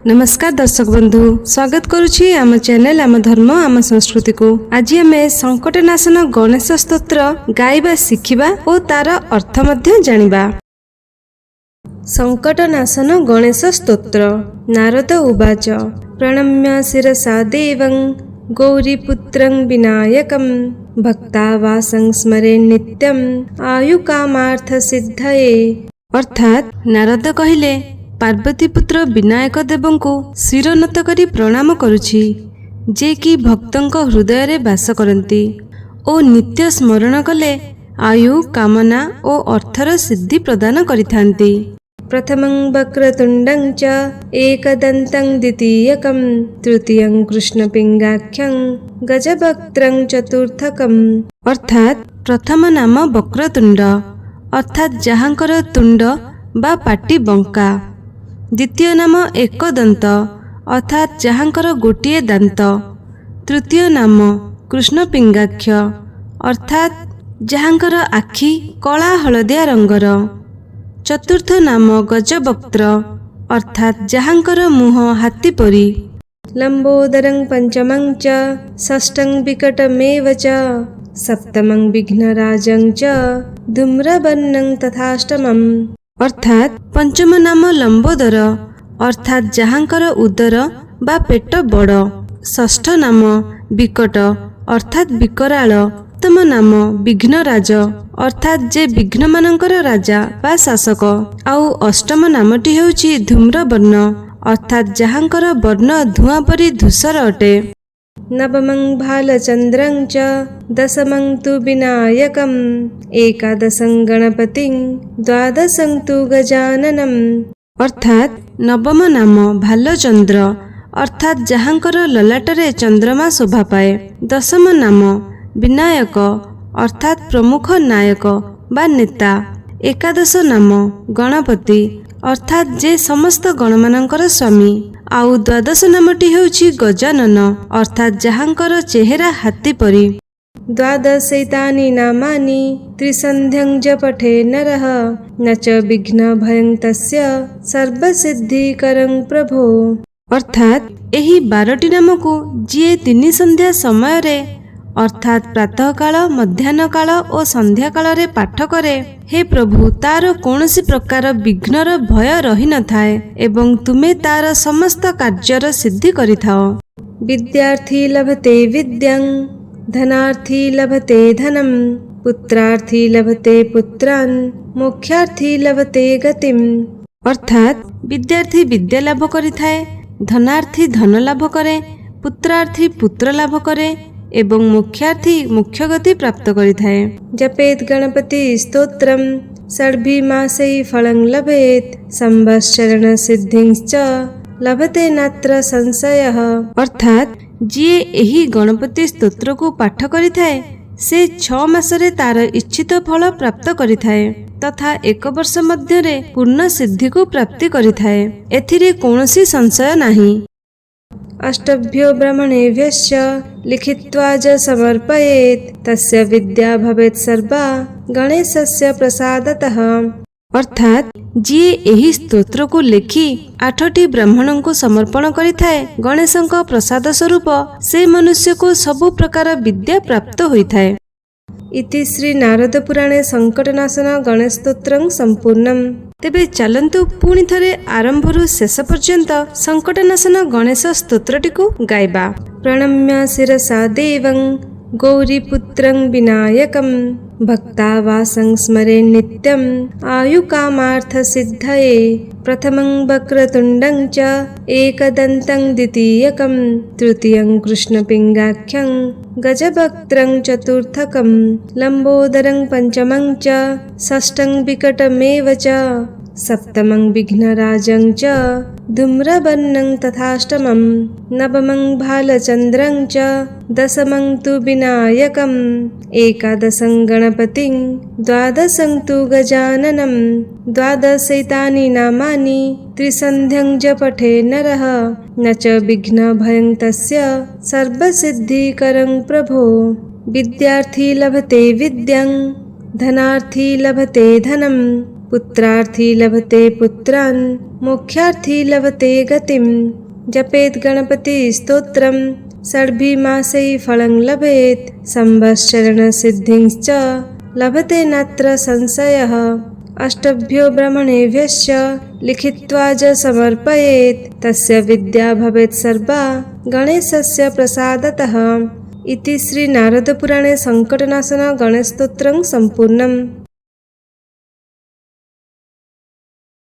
नमस्कार दर्शक बंधु, स्वागत करुछि आम चैनल आम धर्म आम संस्कृति को। आज आम संकटनाशन गणेश स्तोत्र गाइबा शिखिबा और तार अर्थ मध्य जानिबा। संकटनाशन गणेश स्तोत्र। नारद उवाच प्रणम्य शिरसा देवं गौरीपुत्रं विनायकं भक्तावासं स्मरे नित्यं आयुकामार्थ सिद्धये। अर्थात नारद कहिले पार्वती पुत्र विनायक देवंकु शिरनत करी प्रणाम करुछि, जे कि भक्तंक हृदय रे वास करंती ओ नित्य स्मरण कले आयु कामना और अर्थर सिद्धि प्रदान करिथांती। प्रथमं वक्रतुंडं च एकदन्तं द्वितीयकं तृतीयं कृष्णपिंगाख्यं गजवक्त्रं चतुर्थकं। अर्थात प्रथम नाम वक्रतुंड, अर्थात जहांकर तुंड बा पाटी बंका। द्वितीय नाम एकदंत, अर्थात जहांकर गोटिए दांत। तृतीय नाम कृष्णपिंगाक्ष, अर्थात जहांकर आखि कला हलदिया रंगर। चतुर्थ नाम गजवक्त्र, अर्थात जहांकर मुह हाथी परी। लंबोदरं पंचमं च षष्ठं विकटमेव च सप्तमं विघ्नराजं च धूम्रवर्णं तथाष्टमम्। अर्थात पंचम नाम लंबोदर, अर्थात जहांकर उदर बा पेट बड़। षष्ठ नाम विकट, अर्थात विकराल। सप्तम नाम विघ्नराज, अर्थात जे विघ्न मानकर राजा बा शासक। आउ अष्टम नामटी हेउछि धूम्रवर्ण, अर्थात जहांकर वर्ण धुआं परी धूसर अटे। नवमं भालचंद्रं च दशमं तु विनायकं एकादशं गणपतिं द्वादशं तु गजाननम्। अर्थात नवम नाम भालचंद्र, अर्थात जहांकर ललाटरे चंद्रमा शोभा पाए। दशम नाम विनायक, अर्थात प्रमुख नायक बा नेता। एकादश नाम गणपति, अर्थात जे समस्त गणमानंकर स्वामी। आउ द्वादश नामटी हेउछि गजानन, अर्थात जहांकर चेहरा हाथी परी। द्वादशैतानि नामानि त्रिसन्ध्यं च पठे नरः न च विघ्न भयं तस्य सर्वसिद्धिकरं प्रभो। अर्थात एही 12टी नाम को जिए 3 संध्या समय रे, अर्थात प्रातः काल, मध्याह्न काल और संध्या काल रे पाठ करे, हे प्रभु तार कौनसी प्रकार विघ्नर भय रही न थाए एवं तुमे तार समस्त कार्यर सिद्धि करिथाओ। विद्यार्थी लभते विद्यां धनार्थी लभते धनम पुत्रार्थी लभते पुत्रान् मोक्षार्थी लभते गतिम्। अर्थात विद्यार्थी विद्या लाभ करिथाए, धनार्थी धन लाभ करे, पुत्रार्थी पुत्र लाभ करे एवं मोक्षार्थी मोक्ष गति प्राप्त करिथाए। जपेत गणपति स्तोत्रम षड्भि मासै फलं लभेत संवत्सरण सिद्धिंश्च लभते नात्र संशयः। अर्थात जिए एही गणपति स्तोत्र को पाठ करिथाए से 6 मासरे तार इच्छित फल प्राप्त करिथाए तथा 1 वर्ष मध्यरे पूर्ण सिद्धि को प्राप्ति करिथाए। एथिरे कौनसी संशय नाही। अष्टभ्यो ब्राह्मणेभ्यश्च लिखित्वा च समर्पयेत् तस्य विद्या भवेत् सर्वा गणेशस्य प्रसादतः। अर्थात जिए एही स्तोत्र को लेखि 8टी ब्राह्मणों को समर्पण करिथाए, गणेशଙ୍କ प्रसाद स्वरूप से मनुष्य को सबु प्रकार विद्या प्राप्त होइथाए। इति श्री नारद पुराणे संकटनाशन गणेश स्तोत्रं संपूर्णम्। तेबे चलंतु पुणी थरे आरंभरु शेष पर्यंत संकटनाशन गणेश स्तोत्रटी को गाइबा। प्रणम्य शिरसा देवं गौरीपुत्रं विनायकं भक्तावासं स्मरे नित्यं आयुकामार्थ सिद्धये। प्रथमं वक्रतुंडं च एकदन्तं द्वितीयकं तृतीयं कृष्णपिंगाख्यं गजवक्त्रं चतुर्थकं लंबोदरं पंचमं च षष्ठं विकटमेव च सप्तमं विघ्नराजं च धूम्रवर्णं तथाष्टमम्। नवमं भालचंद्रं च दशमं तु विनायकं एकादशं गणपतिं द्वादशं तु गजाननम्। द्वादशैतानि नामानि त्रिसन्ध्यं च पठे नरः न च विघ्न भयं तस्य सर्वसिद्धिकरं प्रभो। विद्यार्थी लभते विद्यां धनार्थी लभते धनम पुत्रार्थी लभते पुत्रान् मोक्षार्थी लभते गतिं जपेत् गणपति स्तोत्रं षड्भिमासै फलं लभेत् संवत्सरण सिद्धिंश्च लभते नात्र संशयः अष्टभ्यो ब्राह्मणेभ्यश्च लिखित्वा च समर्पयेत् तस्य विद्या भवेत् सर्वा गणेशस्य प्रसादतः। इति श्री नारद पुराणे संकटनाशन गणेश स्तोत्रं संपूर्णम्।